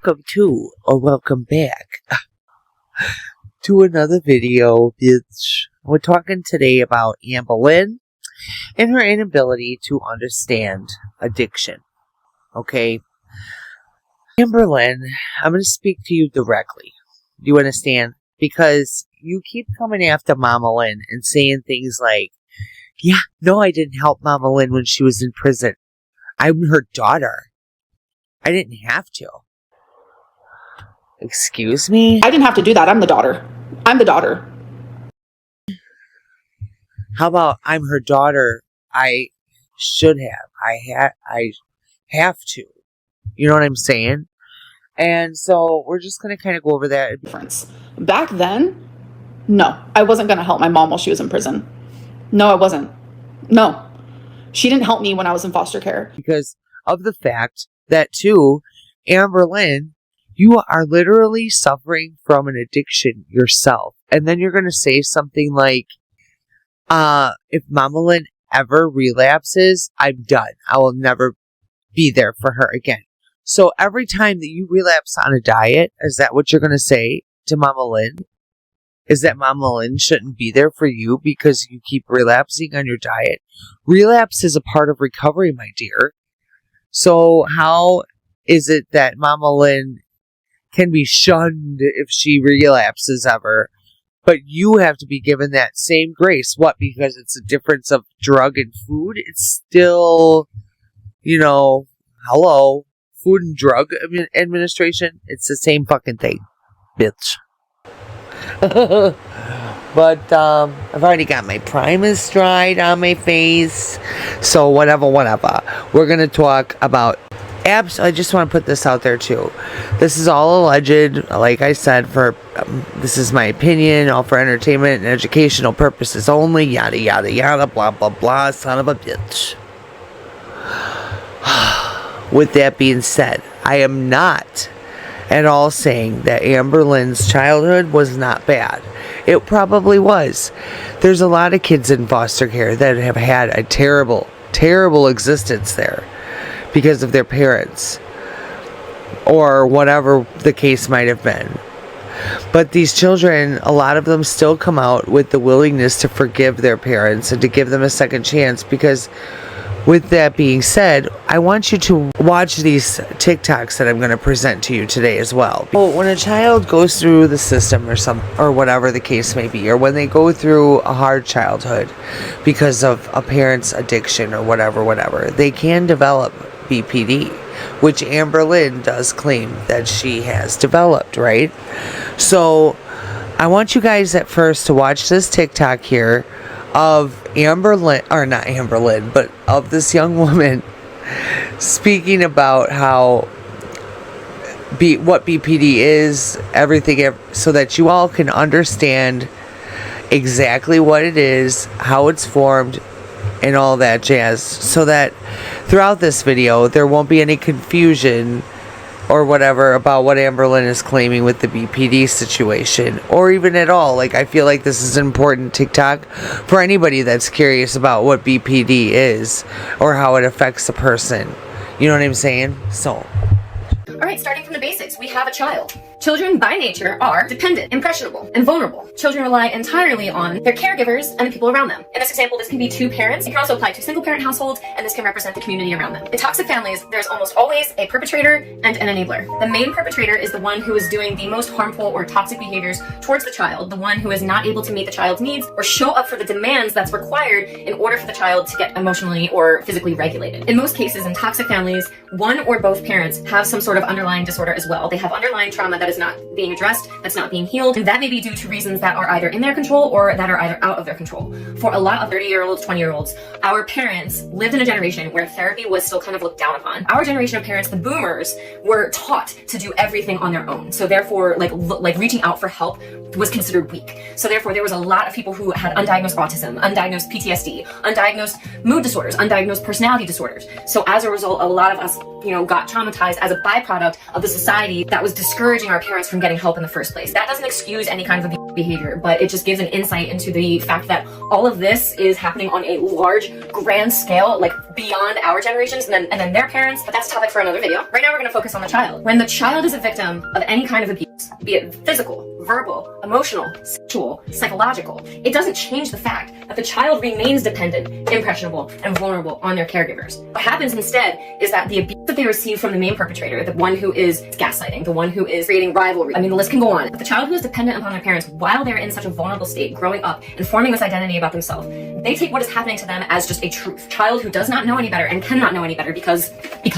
welcome to, or welcome back, to another video, bitch. We're talking today about Amberlynn and her inability to understand addiction. Okay? Amberlynn, I'm going to speak to you directly. Do you understand? Because you keep coming after Mama Lynn and saying things like, yeah, no, I didn't help Mama Lynn when she was in prison. I'm her daughter. I didn't have to. Excuse me? I didn't have to do that. I'm the daughter. I'm the daughter. How about I'm her daughter? I should have. I have to. You know what I'm saying? And so we're just going to kind of go over that. Difference. Back then, no, I wasn't going to help my mom while she was in prison. No, I wasn't. No. She didn't help me when I was in foster care. Because of the fact that, too, Amberlynn, you are literally suffering from an addiction yourself. And then you're going to say something like, if Mama Lynn ever relapses, I'm done. I will never be there for her again. So every time that you relapse on a diet, is that what you're going to say to Mama Lynn? Is that Mama Lynn shouldn't be there for you because you keep relapsing on your diet? Relapse is a part of recovery, my dear. So how is it that Mama Lynn can be shunned if she relapses ever, but you have to be given that same grace? What, because it's a difference of drug and food? It's still, hello, Food and Drug Administration. It's the same fucking thing, bitch. But I've already got my Primus dried on my face, so whatever. We're gonna talk about abs. I just want to put this out there too. This is all alleged, like I said. This is my opinion, all for entertainment and educational purposes only. Yada yada yada, blah blah blah. Son of a bitch. With that being said, I am not at all saying that Amberlynn's childhood was not bad. It probably was. There's a lot of kids in foster care that have had a terrible, terrible existence there because of their parents or whatever the case might have been. But these children, a lot of them still come out with the willingness to forgive their parents and to give them a second chance. Because with that being said, I want you to watch these TikToks that I'm going to present to you today as well. When a child goes through the system or whatever the case may be, or when they go through a hard childhood because of a parent's addiction or whatever, they can develop BPD, which Amberlynn does claim that she has developed, right? So I want you guys at first to watch this TikTok here of Amberlynn, or not Amberlynn, but of this young woman speaking about what BPD is, everything, so that you all can understand exactly what it is, how it's formed, and all that jazz, so that throughout this video there won't be any confusion or whatever about what Amberlynn is claiming with the BPD situation, or even at all. Like, I feel like this is an important TikTok for anybody that's curious about what BPD is or how it affects a person. You know what I'm saying? So, alright, starting from the basics, we have a child. Children by nature are dependent, impressionable, and vulnerable. Children rely entirely on their caregivers and the people around them. In this example, this can be two parents. It can also apply to single parent households, and this can represent the community around them. In toxic families, there's almost always a perpetrator and an enabler. The main perpetrator is the one who is doing the most harmful or toxic behaviors towards the child, the one who is not able to meet the child's needs or show up for the demands that's required in order for the child to get emotionally or physically regulated. In most cases, in toxic families, one or both parents have some sort of underlying disorder as well. They have underlying trauma that is not being addressed, that's not being healed, and that may be due to reasons that are either in their control or that are either out of their control. For a lot of 30-year-olds, 20-year-olds, our parents lived in a generation where therapy was still kind of looked down upon. Our generation of parents, the boomers, were taught to do everything on their own. So therefore, like reaching out for help was considered weak. So therefore, there was a lot of people who had undiagnosed autism, undiagnosed PTSD, undiagnosed mood disorders, undiagnosed personality disorders. So as a result, a lot of us, got traumatized as a byproduct of the society that was discouraging our parents from getting help in the first place. That doesn't excuse any kind of abuse. behavior, but it just gives an insight into the fact that all of this is happening on a large, grand scale, like beyond our generations and then their parents, but that's a topic for another video. Right now we're gonna focus on the child. When the child is a victim of any kind of abuse, be it physical, verbal, emotional, sexual, psychological, it doesn't change the fact that the child remains dependent, impressionable, and vulnerable on their caregivers. What happens instead is that the abuse that they receive from the main perpetrator, the one who is gaslighting, the one who is creating rivalry, I mean, the list can go on. But the child who is dependent upon their parents while they're in such a vulnerable state, growing up and forming this identity about themselves, they take what is happening to them as just a truth. Child who does not know any better and cannot know any better because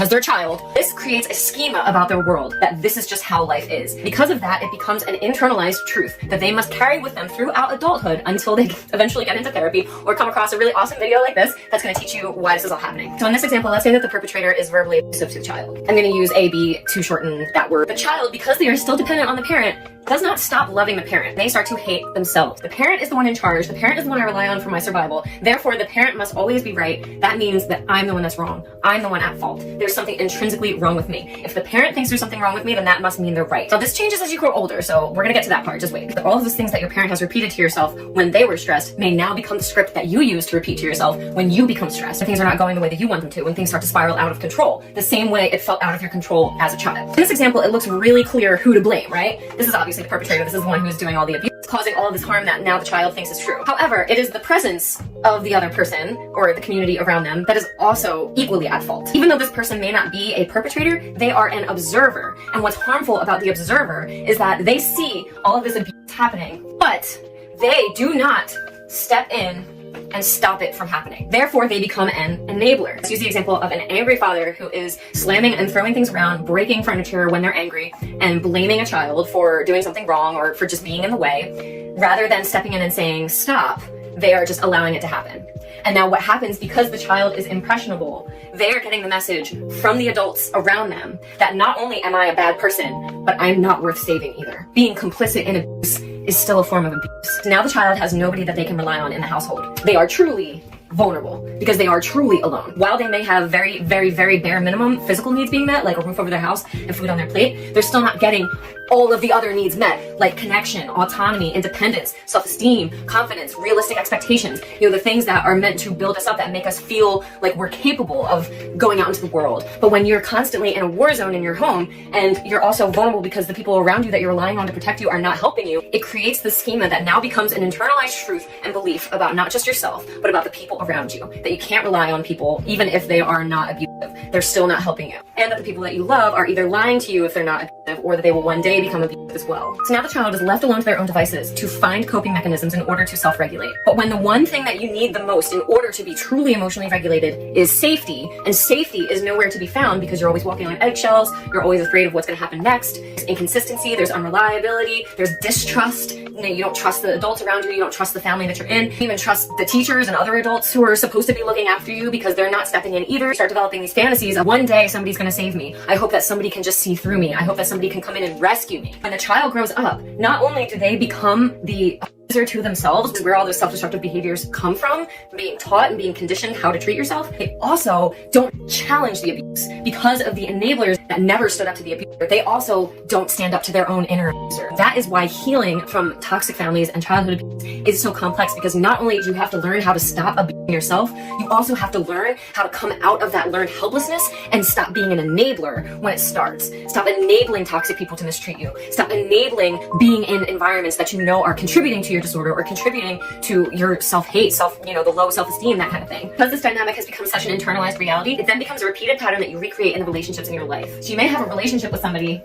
they're a child. This creates a schema about their world that this is just how life is. Because of that, it becomes an internalized truth that they must carry with them throughout adulthood until they eventually get into therapy or come across a really awesome video like this that's going to teach you why this is all happening. So in this example, let's say that the perpetrator is verbally abusive to the child. I'm going to use AB to shorten that word. The child, because they are still dependent on the parent, does not stop loving the parent. They start to hate themselves. The parent is the one in charge. The parent is the one I rely on for my survival. Therefore, the parent must always be right. That means that I'm the one that's wrong. I'm the one at fault. There's something intrinsically wrong with me. If the parent thinks there's something wrong with me, then that must mean they're right. So this changes as you grow older, so we're gonna get to that part, just wait. But all of those things that your parent has repeated to yourself when they were stressed may now become the script that you use to repeat to yourself when you become stressed. When things are not going the way that you want them to, when things start to spiral out of control, the same way it felt out of your control as a child. In this example, it looks really clear who to blame, right? This is obviously the perpetrator. This is the one who's doing all the abuse, causing all of this harm that now the child thinks is true. However, it is the presence of the other person or the community around them that is also equally at fault. Even though this person may not be a perpetrator, they are an observer. And what's harmful about the observer is that they see all of this abuse happening, but they do not step in and stop it from happening. Therefore, they become an enabler. Let's use the example of an angry father who is slamming and throwing things around, breaking furniture when they're angry, and blaming a child for doing something wrong or for just being in the way. Rather than stepping in and saying, stop, they are just allowing it to happen. And now what happens, because the child is impressionable, they are getting the message from the adults around them that not only am I a bad person, but I'm not worth saving either. Being complicit in abuse is still a form of abuse. Now the child has nobody that they can rely on in the household. They are truly vulnerable because they are truly alone. While they may have very, very, very bare minimum physical needs being met, like a roof over their house and food on their plate, they're still not getting all of the other needs met, like connection, autonomy, independence, self-esteem, confidence, realistic expectations, the things that are meant to build us up, that make us feel like we're capable of going out into the world. But when you're constantly in a war zone in your home and you're also vulnerable because the people around you that you're relying on to protect you are not helping you, it creates the schema that now becomes an internalized truth and belief about not just yourself, but about the people around you, that you can't rely on people even if they are not abusive. They're still not helping you. And that the people that you love are either lying to you if they're not abusive, or that they will one day become abusive as well. So now the child is left alone to their own devices to find coping mechanisms in order to self-regulate. But when the one thing that you need the most in order to be truly emotionally regulated is safety, and safety is nowhere to be found because you're always walking on eggshells, you're always afraid of what's going to happen next, there's inconsistency, there's unreliability, there's distrust, you don't trust the adults around you, you don't trust the family that you're in, you even trust the teachers and other adults who are supposed to be looking after you because they're not stepping in either. You start developing these fantasies of one day somebody's going to save me. I hope that somebody can just see through me. I hope that somebody can come in and rescue me. When the child grows up, not only do they become the abuser to themselves, where all those self-destructive behaviors come from, being taught and being conditioned how to treat yourself, they also don't challenge the abuse because of the enablers that never stood up to the abuser. They also don't stand up to their own inner abuser. That is why healing from toxic families and childhood abuse is so complex, because not only do you have to learn how to stop abusing yourself, you also have to learn how to come out of that learned helplessness and stop being an enabler when it starts. Stop enabling toxic people to mistreat you. Stop enabling being in environments that you know are contributing to your disorder or contributing to your self-hate, the low self-esteem, that kind of thing. Because this dynamic has become such an internalized reality, it then becomes a repeated pattern that you recreate in the relationships in your life. So you may have a relationship with somebody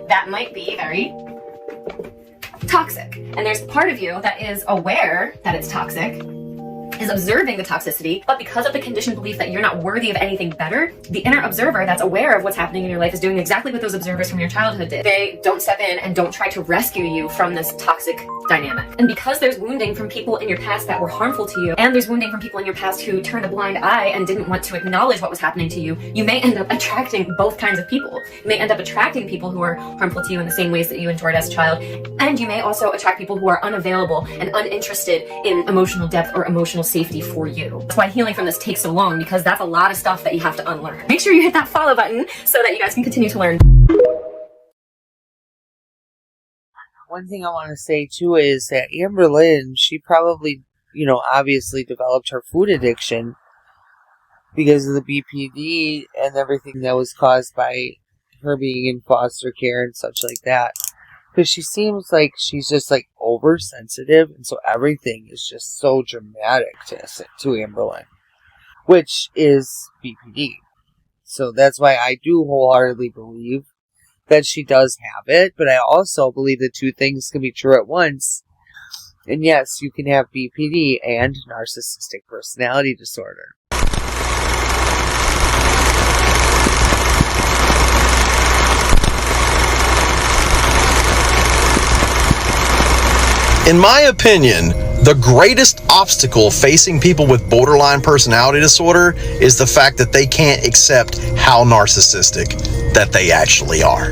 that might be very toxic. And there's part of you that is aware that it's toxic, is observing the toxicity, but because of the conditioned belief that you're not worthy of anything better, the inner observer that's aware of what's happening in your life is doing exactly what those observers from your childhood did. They don't step in and don't try to rescue you from this toxic dynamic. And because there's wounding from people in your past that were harmful to you, and there's wounding from people in your past who turned a blind eye and didn't want to acknowledge what was happening to you, you may end up attracting both kinds of people. You may end up attracting people who are harmful to you in the same ways that you endured as a child, and you may also attract people who are unavailable and uninterested in emotional depth or emotional safety for you. That's why healing from this takes so long, because that's a lot of stuff that you have to unlearn. Make sure you hit that follow button so that you guys can continue to learn. one thing I want to say too is that Amberlynn, she probably, obviously developed her food addiction because of the BPD and everything that was caused by her being in foster care and such like that. Because she seems like she's just like oversensitive, and so everything is just so dramatic to Amberlynn, which is BPD. So that's why I do wholeheartedly believe that she does have it, but I also believe that two things can be true at once. And yes, you can have BPD and narcissistic personality disorder. In my opinion, the greatest obstacle facing people with borderline personality disorder is the fact that they can't accept how narcissistic that they actually are.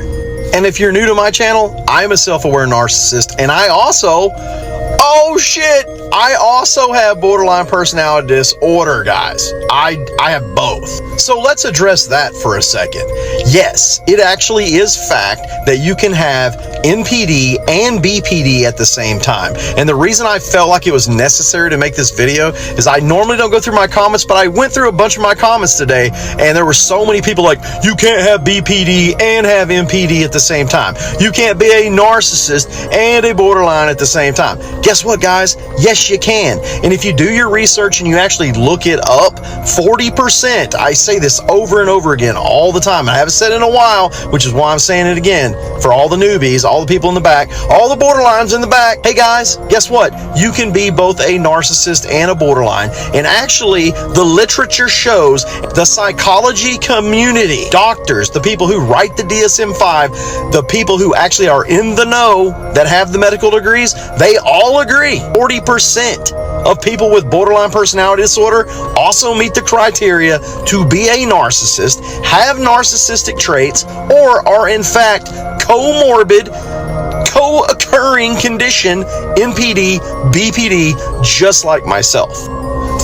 And if you're new to my channel, I'm a self-aware narcissist, and I also have borderline personality disorder, guys. I have both. So let's address that for a second. Yes, it actually is fact that you can have NPD and BPD at the same time. And the reason I felt like it was necessary to make this video is I normally don't go through my comments, but I went through a bunch of my comments today, and there were so many people like, you can't have BPD and have NPD at the same time. You can't be a narcissist and a borderline at the same time. Guess what, guys? Yes, you can. And if you do your research and you actually look it up, 40%, I say this over and over again all the time. I haven't said it in a while, which is why I'm saying it again for all the newbies, all the people in the back, all the borderlines in the back. Hey guys, guess what? You can be both a narcissist and a borderline. And actually, the literature shows the psychology community, doctors, the people who write the DSM-5, the people who actually are in the know that have the medical degrees, they all agree 40% of people with borderline personality disorder also meet the criteria to be a narcissist, have narcissistic traits, or are in fact comorbid, co-occurring condition, NPD, BPD, just like myself.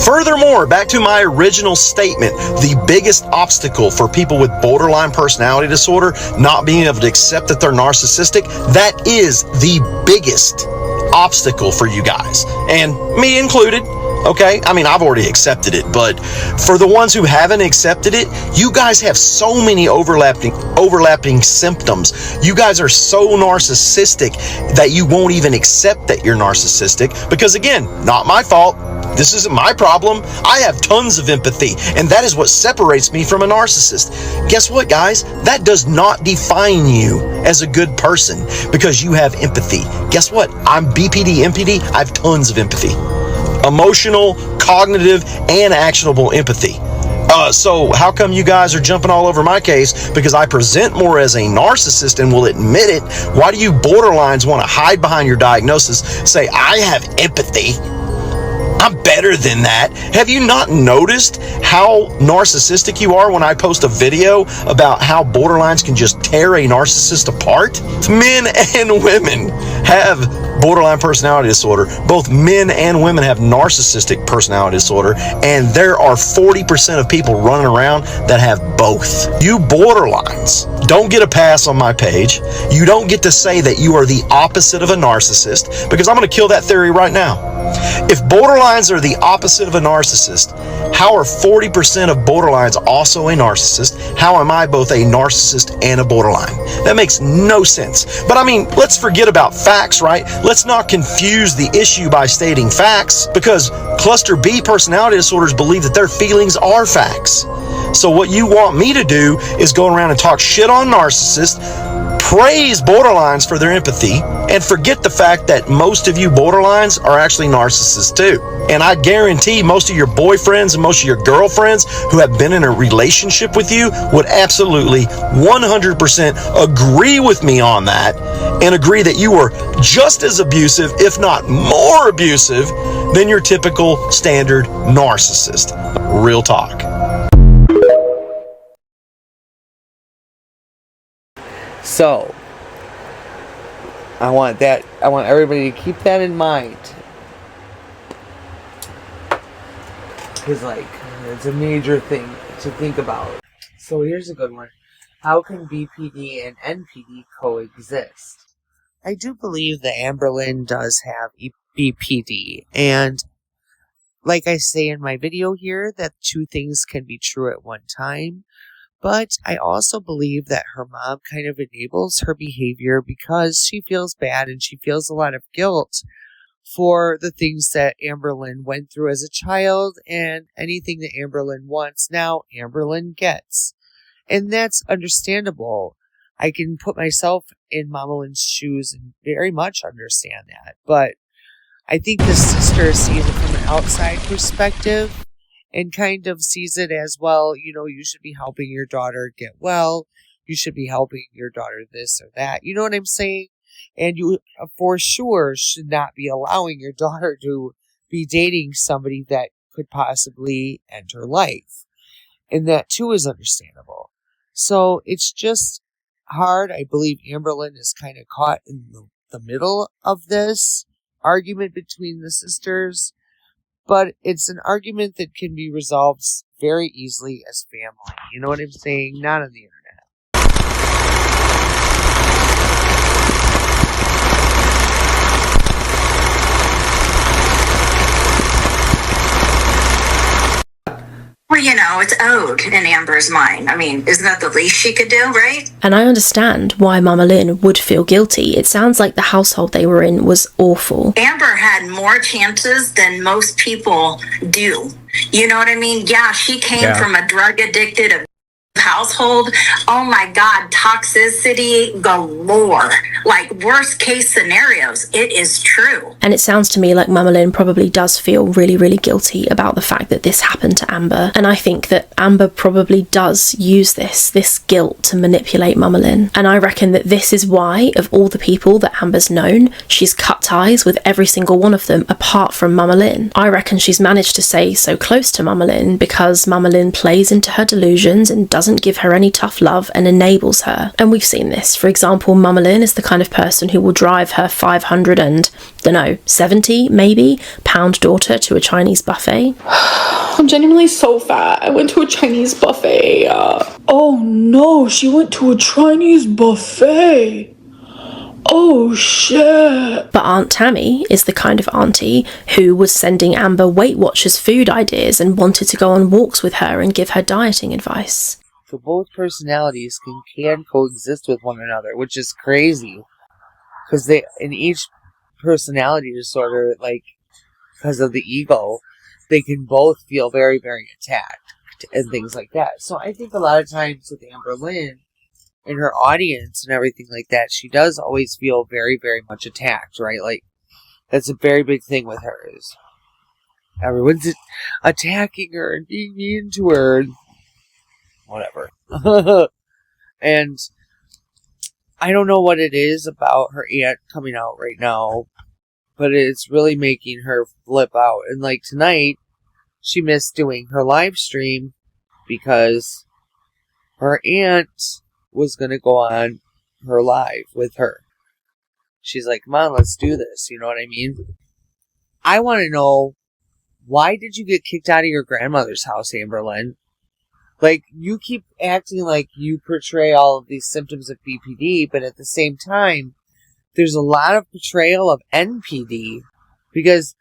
Furthermore, back to my original statement, the biggest obstacle for people with borderline personality disorder not being able to accept that they're narcissistic, that is the biggest obstacle for you guys, and me included. Okay, I mean, I've already accepted it, but for the ones who haven't accepted it, you guys have so many overlapping symptoms. You guys are so narcissistic that you won't even accept that you're narcissistic, because again, not my fault. This isn't my problem. I have tons of empathy, and that is what separates me from a narcissist. Guess what, guys? That does not define you as a good person because you have empathy. Guess what? I'm BPD, NPD. I have tons of empathy. Emotional, cognitive, and actionable empathy. So how come you guys are jumping all over my case because I present more as a narcissist and will admit it? Why do you borderlines want to hide behind your diagnosis, say I have empathy? I'm better than that. Have you not noticed how narcissistic you are when I post a video about how borderlines can just tear a narcissist apart? Men and women have borderline personality disorder. Both men and women have narcissistic personality disorder, and there are 40% of people running around that have both. You borderlines don't get a pass on my page. You don't get to say that you are the opposite of a narcissist, because I'm going to kill that theory right now. If borderlines are the opposite of a narcissist, how are 40% of borderlines also a narcissist? How am I both a narcissist and a borderline? That makes no sense. But I mean, let's forget about facts, right? Let's not confuse the issue by stating facts, because cluster B personality disorders believe that their feelings are facts. So what you want me to do is go around and talk shit on narcissists, praise borderlines for their empathy, and forget the fact that most of you borderlines are actually narcissists too. And I guarantee most of your boyfriends and most of your girlfriends who have been in a relationship with you would absolutely 100% agree with me on that, and agree that you were just as abusive, if not more abusive, than your typical standard narcissist. Real talk. So, I want everybody to keep that in mind. Because, it's a major thing to think about. So, here's a good one. How can BPD and NPD coexist? I do believe that Amberlynn does have BPD, and like I say in my video here, that two things can be true at one time. But I also believe that her mom kind of enables her behavior because she feels bad and she feels a lot of guilt for the things that Amberlynn went through as a child, and anything that Amberlynn wants now, Amberlynn gets. And that's understandable. I can put myself in Mama Lynn's shoes and very much understand that. But I think the sister sees it from an outside perspective and kind of sees it as, well, you know, you should be helping your daughter get well. You should be helping your daughter this or that. You know what I'm saying? And you, for sure, should not be allowing your daughter to be dating somebody that could possibly end her life. And that, too, is understandable. So it's just hard. I believe Amberlynn is kind of caught in the middle of this argument between the sisters. But it's an argument that can be resolved very easily as family. You know what I'm saying? Not on the internet. Well, you know, it's owed in Amber's mind. I mean, isn't that the least she could do, right? And I understand why Mama Lynn would feel guilty. It sounds like the household they were in was awful. Amber had more chances than most people do. You know what I mean? Yeah, she came from a drug-addicted household. Oh my God, toxicity galore. Like worst case scenarios. It is true. And it sounds to me like Mama Lynn probably does feel really, really guilty about the fact that this happened to Amber. And I think that Amber probably does use this guilt to manipulate Mama Lynn. And I reckon that this is why, of all the people that Amber's known, she's cut ties with every single one of them apart from Mama Lynn. I reckon she's managed to stay so close to Mama Lynn because Mama Lynn plays into her delusions and doesn't give her any tough love and enables her. And we've seen this. For example, Mama Lynn is the kind of person who will drive her 570 maybe pound daughter to a Chinese buffet. I'm genuinely so fat. I went to a Chinese buffet. Oh no, she went to a Chinese buffet. Oh shit. But Aunt Tammy is the kind of auntie who was sending Amber Weight Watchers food ideas and wanted to go on walks with her and give her dieting advice. So both personalities can coexist with one another, which is crazy. Because they, in each personality disorder, like, because of the ego, they can both feel very, very attacked and things like that. So I think a lot of times with Amberlynn and her audience and everything like that, she does always feel very, very much attacked, right? Like, that's a very big thing with her, is everyone's attacking her and being mean to her and whatever. And I don't know what it is about her aunt coming out right now, but it's really making her flip out. And like tonight, she missed doing her live stream because her aunt was going to go on her live with her. She's like, come on, let's do this. You know what I mean? I want to know, why did you get kicked out of your grandmother's house, Amberlynn? Like, you keep acting like you portray all of these symptoms of BPD, but at the same time, there's a lot of portrayal of NPD, because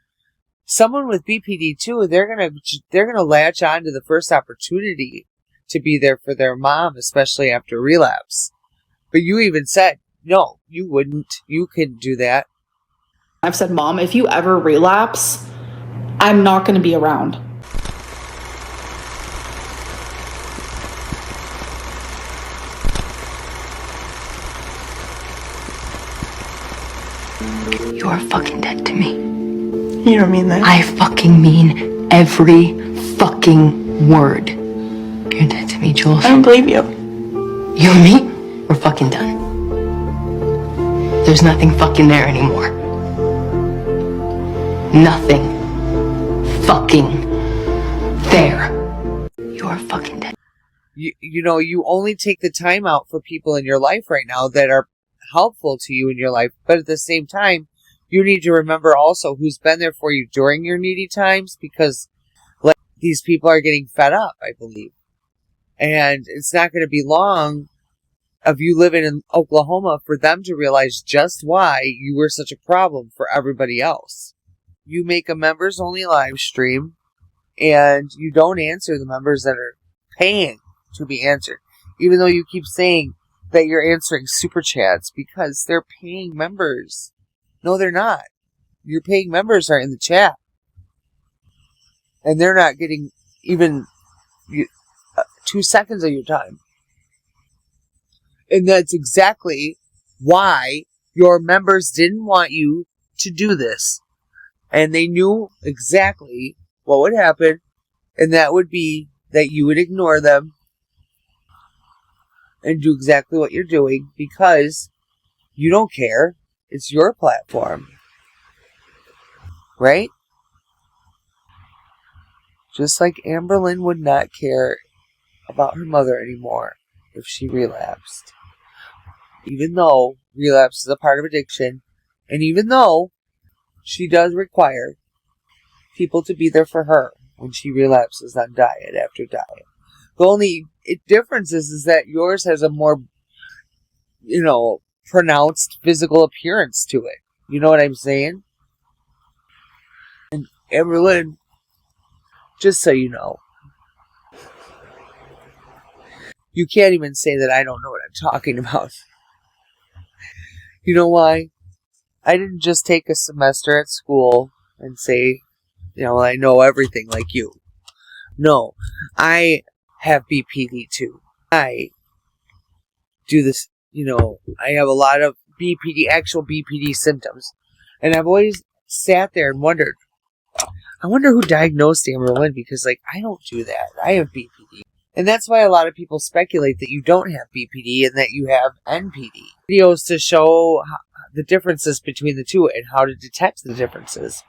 someone with BPD too, they're gonna latch on to the first opportunity to be there for their mom, especially after relapse. But you even said, no, you wouldn't. You couldn't do that. I've said, Mom, if you ever relapse, I'm not going to be around. You are fucking dead to me. You don't mean that. I fucking mean every fucking word. You're dead to me, Jules. I don't believe you. You and me, we're fucking done. There's nothing fucking there anymore. Nothing fucking there. You are fucking dead. You know, you only take the time out for people in your life right now that are helpful to you in your life, but at the same time, you need to remember also who's been there for you during your needy times, because like, these people are getting fed up, I believe. And it's not going to be long of you living in Oklahoma for them to realize just why you were such a problem for everybody else. You make a members only live stream and you don't answer the members that are paying to be answered. Even though you keep saying that you're answering super chats because they're paying members. No, they're not. Your paying members are in the chat. And they're not getting even 2 seconds of your time. And that's exactly why your members didn't want you to do this. And they knew exactly what would happen. And that would be that you would ignore them and do exactly what you're doing because you don't care. It's your platform. Right? Just like Amberlynn would not care about her mother anymore if she relapsed. Even though relapse is a part of addiction, and even though she does require people to be there for her when she relapses on diet after diet. The only difference is that yours has a more, pronounced physical appearance to it. You know what I'm saying? And Amberlynn, just so you know, you can't even say that I don't know what I'm talking about. You know why? I didn't just take a semester at school and say, I know everything like you. No, I have BPD too. I do this, I have a lot of actual BPD symptoms. And I've always sat there and wondered, I wonder who diagnosed Amberlynn because, I don't do that. I have BPD. And that's why a lot of people speculate that you don't have BPD and that you have NPD. Videos to show the differences between the two and how to detect the differences.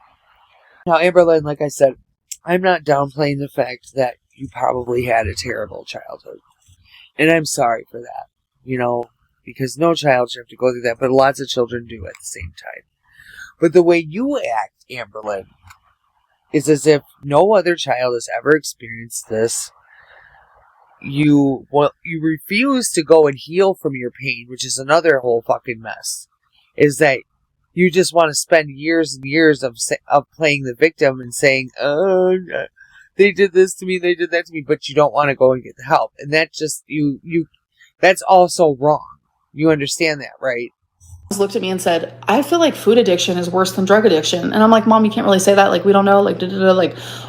Now, Amberlynn, like I said, I'm not downplaying the fact that you probably had a terrible childhood. And I'm sorry for that, because no child should have to go through that, but lots of children do at the same time. But the way you act, Amberlynn, is as if no other child has ever experienced this. You refuse to go and heal from your pain, which is another whole fucking mess. Is that you just want to spend years and years of playing the victim and saying, "Oh, they did this to me, they did that to me," but you don't want to go and get the help, and that just that's also wrong. You understand that, right? Looked at me and said, I feel like food addiction is worse than drug addiction. And I'm like, Mom, you can't really say that. We don't know,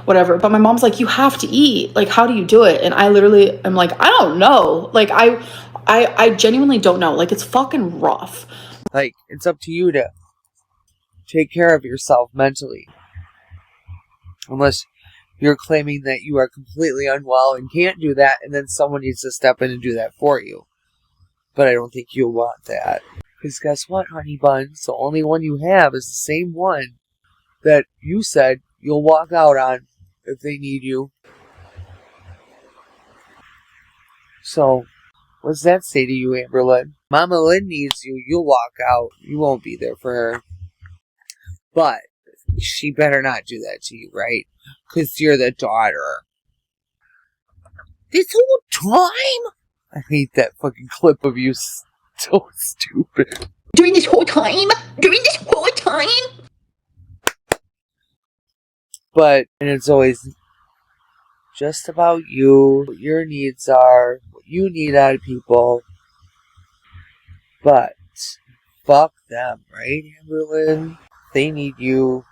whatever. But my mom's like, you have to eat. How do you do it? And I literally am like, I don't know. I genuinely don't know. It's fucking rough. It's up to you to take care of yourself mentally. Unless you're claiming that you are completely unwell and can't do that, and then someone needs to step in and do that for you. But I don't think you'll want that. Because guess what, honey buns? The only one you have is the same one that you said you'll walk out on if they need you. So, what's that say to you, Amberlynn? Mama Lynn needs you, you'll walk out. You won't be there for her. But she better not do that to you, right? Because you're the daughter. This whole time? I hate that fucking clip of you. So stupid. During this whole time? But, and it's always just about you, what your needs are, what you need out of people. But, fuck them, right, Amberlynn? They need you.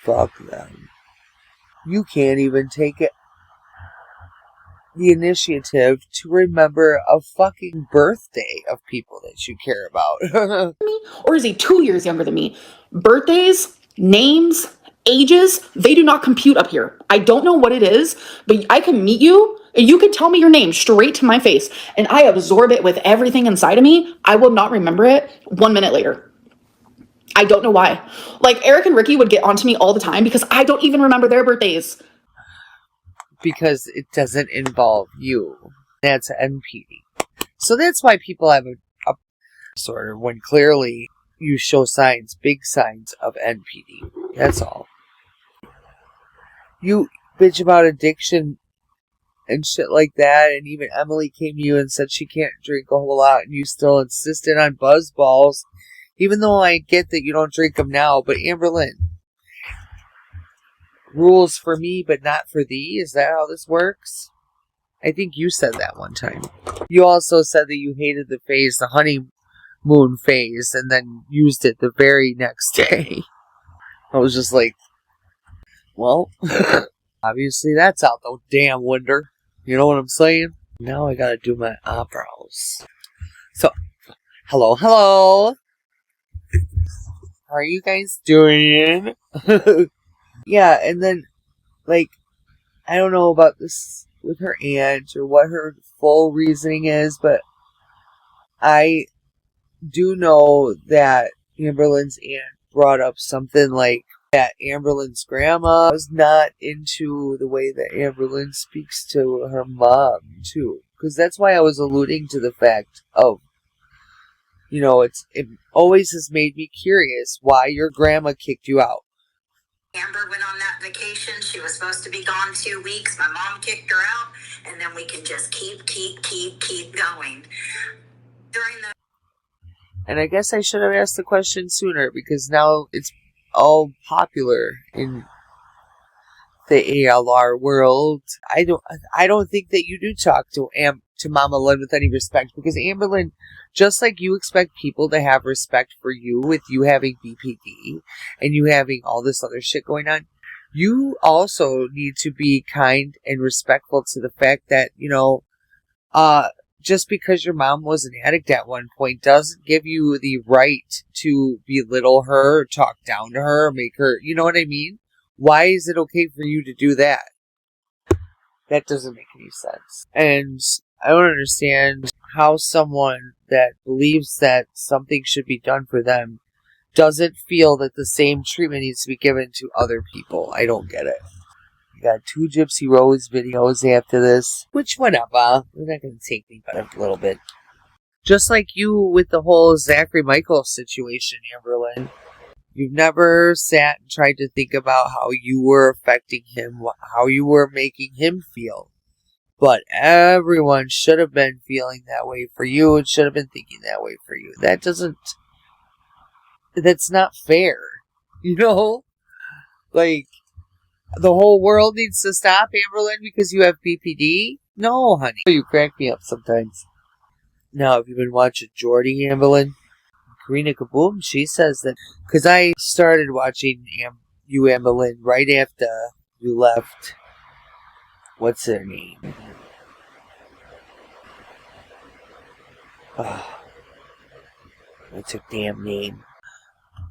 Fuck them. You can't even take it. The initiative to remember a fucking birthday of people that you care about. Or is he 2 years younger than me? Birthdays, names, ages, they do not compute up here. I don't know what it is, but I can meet you and you can tell me your name straight to my face and I absorb it with everything inside of me. I will not remember it 1 minute later. I don't know why. Eric and Ricky would get onto me all the time because I don't even remember their birthdays. Because it doesn't involve you. That's NPD. So that's why people have a disorder when clearly you show signs, big signs of NPD. That's all. You bitch about addiction and shit like that. And even Emily came to you and said she can't drink a whole lot, and you still insisted on buzz balls, even though I get that you don't drink them now. But Amberlynn, rules for me but not for thee, is that how this works? I think you said that one time. You also said that you hated the phase, the honeymoon phase, and then used it the very next day. I was just like, well, obviously that's out the damn window. You know what I'm saying? Now I gotta do my eyebrows. So, hello. How are you guys doing? Yeah, and then, like, I don't know about this with her aunt or what her full reasoning is, but I do know that Amberlynn's aunt brought up something like that Amberlynn's grandma was not into the way that Amberlynn speaks to her mom, too. Because that's why I was alluding to the fact of, you know, it always has made me curious why your grandma kicked you out. Amber went on that vacation. She was supposed to be gone 2 weeks. My mom kicked her out, and then we can just keep going. And I guess I should have asked the question sooner, because now it's all popular in the ALR world. I don't think that you do talk to Mama Lynn with any respect, because Amberlynn, just like you expect people to have respect for you with you having BPD and you having all this other shit going on, you also need to be kind and respectful to the fact that, you know, just because your mom was an addict at one point doesn't give you the right to belittle her, talk down to her, make her, you know what I mean? Why is it okay for you to do that? That doesn't make any sense. And I don't understand how someone that believes that something should be done for them doesn't feel that the same treatment needs to be given to other people. I don't get it. We got 2 Gypsy Rose videos after this, which whatever. They're not going to take me but a little bit. Just like you with the whole Zachary Michael situation, Amberlynn. You've never sat and tried to think about how you were affecting him, how you were making him feel. But everyone should have been feeling that way for you and should have been thinking that way for you. That's not fair. You know? Like, the whole world needs to stop, Amberlynn, because you have BPD? No, honey. You crack me up sometimes. Now, have you been watching Jordy, Amberlynn? Karina Kaboom, she says that, because I started watching you, Amberlynn, right after you left. What's her name? Oh, what's her damn name?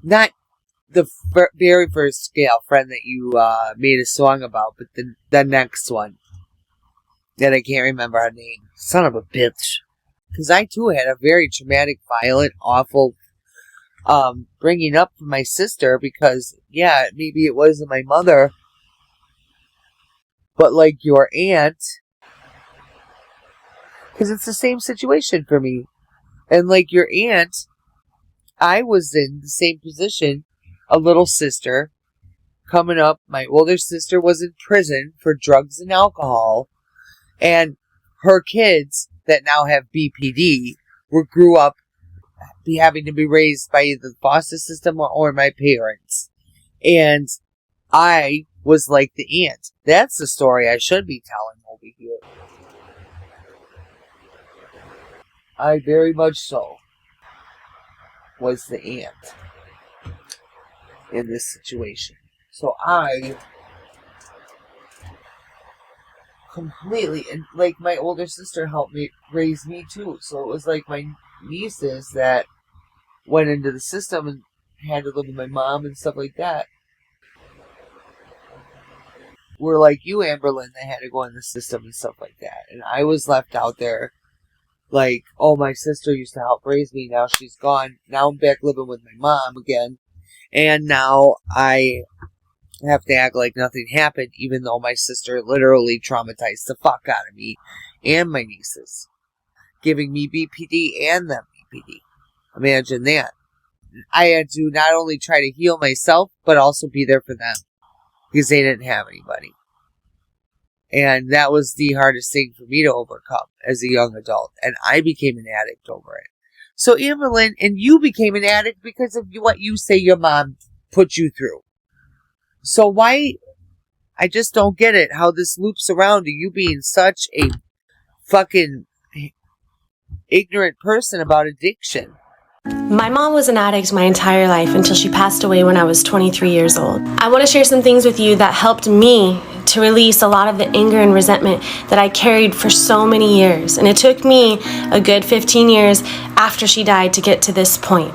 Not the very first girlfriend that you made a song about, but the next one. That I can't remember her name. Son of a bitch. Because I too had a very traumatic, violent, awful bringing up for my sister, because, yeah, maybe it wasn't my mother, but like your aunt, because it's the same situation for me. And like your aunt, I was in the same position, a little sister, coming up. My older sister was in prison for drugs and alcohol, and her kids that now have BPD grew up having to be raised by either the foster system or my parents. And I was like the aunt. That's the story I should be telling over here. I very much so was the aunt in this situation. So I completely, and like my older sister helped me raise me too. So it was like my nieces that went into the system and had to live with my mom and stuff like that. Were like you, Amberlynn, that had to go in the system and stuff like that. And I was left out there like, oh, my sister used to help raise me. Now she's gone. Now I'm back living with my mom again. And now I have to act like nothing happened, even though my sister literally traumatized the fuck out of me and my nieces, giving me BPD and them BPD. Imagine that. I had to not only try to heal myself, but also be there for them, because they didn't have anybody. And that was the hardest thing for me to overcome as a young adult. And I became an addict over it. So Amberlynn, and you became an addict because of what you say your mom put you through. So why, I just don't get it, how this loops around to you being such a fucking ignorant person about addiction. My mom was an addict my entire life until she passed away when I was 23 years old. I want to share some things with you that helped me to release a lot of the anger and resentment that I carried for so many years. And it took me a good 15 years after she died to get to this point.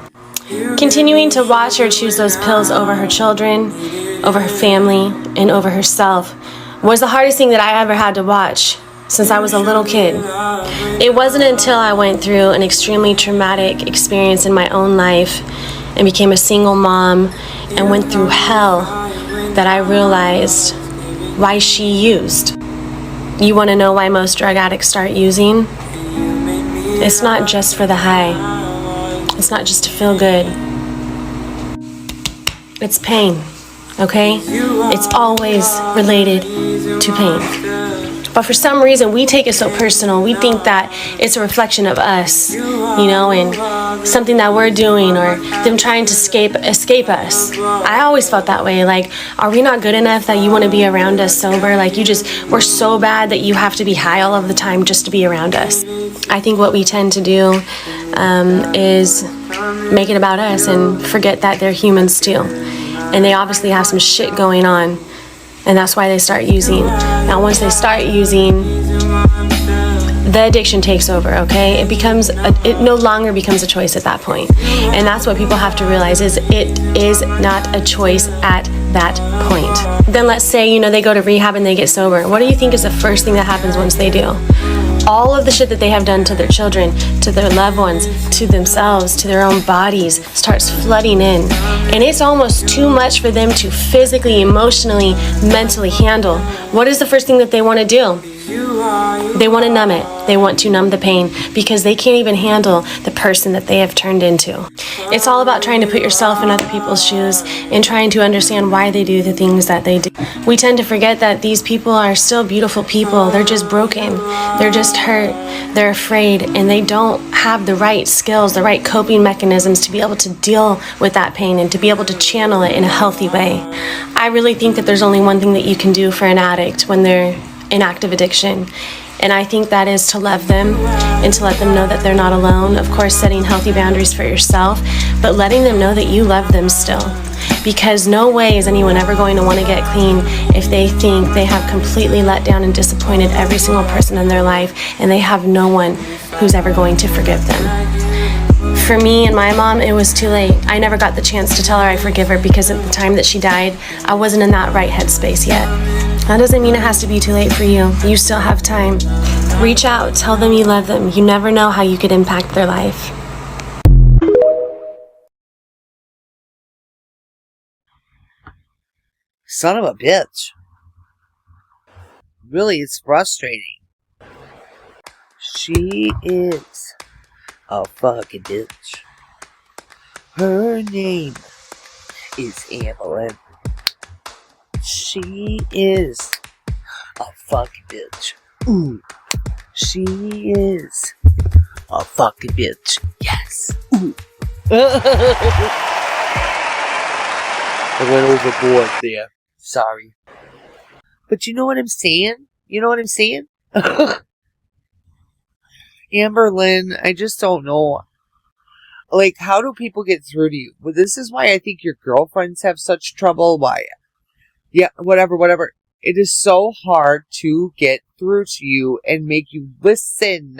Continuing to watch her choose those pills over her children, over her family, and over herself was the hardest thing that I ever had to watch since I was a little kid. It wasn't until I went through an extremely traumatic experience in my own life and became a single mom and went through hell that I realized why she used. You want to know why most drug addicts start using? It's not just for the high. It's not just to feel good. It's pain, okay? It's always related to pain. But for some reason, we take it so personal. We think that it's a reflection of us, you know, and something that we're doing or them trying to escape us. I always felt that way. Like, are we not good enough that you want to be around us sober? Like, we're so bad that you have to be high all of the time just to be around us. I think what we tend to do is make it about us and forget that they're humans too. And they obviously have some shit going on. And that's why they start using. Now, once they start using, the addiction takes over, okay? It no longer becomes a choice at that point. And that's what people have to realize is it is not a choice at that point. Then let's say, you know, they go to rehab and they get sober. What do you think is the first thing that happens once they do? All of the shit that they have done to their children, to their loved ones, to themselves, to their own bodies starts flooding in. And it's almost too much for them to physically, emotionally, mentally handle. What is the first thing that they want to do? They want to numb it. They want to numb the pain because they can't even handle the person that they have turned into. It's all about trying to put yourself in other people's shoes and trying to understand why they do the things that they do. We tend to forget that these people are still beautiful people. They're just broken. They're just hurt. They're afraid, and they don't have the right skills, the right coping mechanisms to be able to deal with that pain and to be able to channel it in a healthy way. I really think that there's only one thing that you can do for an addict when they're in active addiction. And I think that is to love them and to let them know that they're not alone. Of course, setting healthy boundaries for yourself, but letting them know that you love them still. Because no way is anyone ever going to want to get clean if they think they have completely let down and disappointed every single person in their life and they have no one who's ever going to forgive them. For me and my mom, it was too late. I never got the chance to tell her I forgive her because at the time that she died, I wasn't in that right headspace yet. That doesn't mean it has to be too late for you. You still have time. Reach out, tell them you love them. You never know how you could impact their life. Son of a bitch. Really, it's frustrating. She is a fucking bitch. Her name is Amberlynn. She is a fucking bitch. Ooh. She is a fucking bitch. Yes. Ooh. I went overboard there. Sorry. But you know what I'm saying? You know what I'm saying? Amberlynn, I just don't know. Like, how do people get through to you? Well, this is why I think your girlfriends have such trouble. Why? Yeah, whatever. It is so hard to get through to you and make you listen.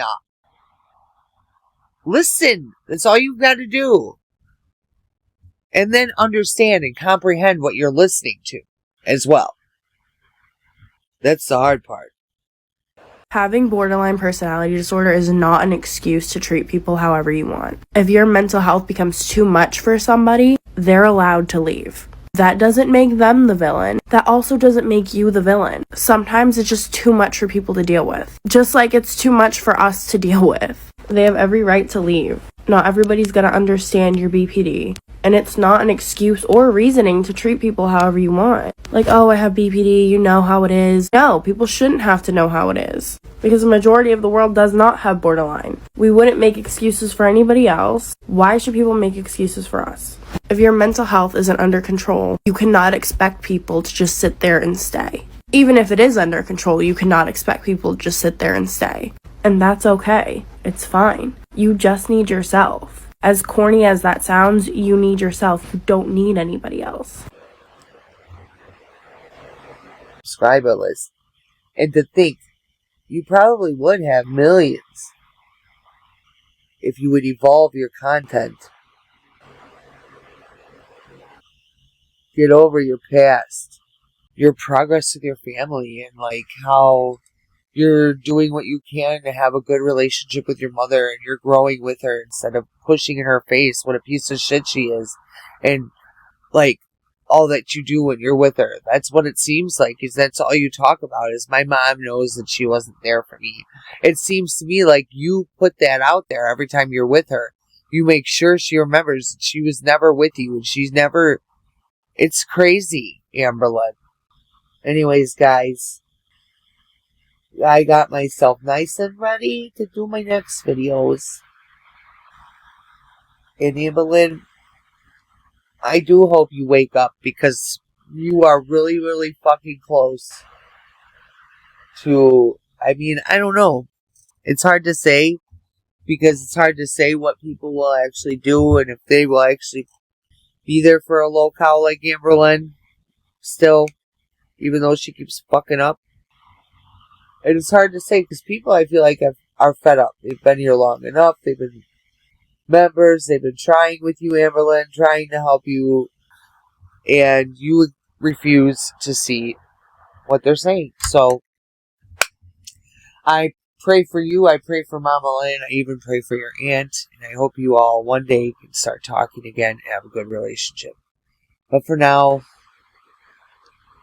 Listen. That's all you've got to do. And then understand and comprehend what you're listening to as well. That's the hard part. Having borderline personality disorder is not an excuse to treat people however you want. If your mental health becomes too much for somebody, they're allowed to leave. That doesn't make them the villain. That also doesn't make you the villain. Sometimes it's just too much for people to deal with. Just like it's too much for us to deal with. They have every right to leave. Not everybody's gonna understand your BPD. And it's not an excuse or reasoning to treat people however you want. Like, oh, I have BPD, you know how it is. No, people shouldn't have to know how it is. Because the majority of the world does not have borderline. We wouldn't make excuses for anybody else. Why should people make excuses for us? If your mental health isn't under control, you cannot expect people to just sit there and stay. Even if it is under control, you cannot expect people to just sit there and stay. And that's okay. It's fine. You just need yourself. As corny as that sounds, you need yourself. You don't need anybody else. Subscriber list. And to think, you probably would have millions if you would evolve your content. Get over your past, your progress with your family, and like how you're doing what you can to have a good relationship with your mother, and you're growing with her instead of pushing in her face what a piece of shit she is, and like all that you do when you're with her. That's what it seems like, is that's all you talk about, is my mom knows that she wasn't there for me. It seems to me like you put that out there every time you're with her. You make sure she remembers that she was never with you, and she's never... It's crazy, Amberlynn. Anyways, guys, I got myself nice and ready to do my next videos. And Amberlynn, I do hope you wake up, because you are really, really fucking close to... I mean, I don't know. It's hard to say, because it's hard to say what people will actually do, and if they will actually be there for a locale like Amberlynn still, even though she keeps fucking up. And it's hard to say, because people, I feel like, are fed up. They've been here long enough. They've been members. They've been trying with you, Amberlynn, trying to help you, and you refuse to see what they're saying. So I pray for you. I pray for Mama Lynn. I even pray for your aunt. And I hope you all one day can start talking again and have a good relationship. But for now,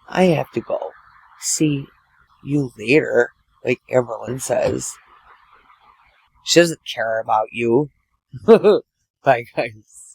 I have to go. See you later, like Amberlynn says. She doesn't care about you. Bye, guys.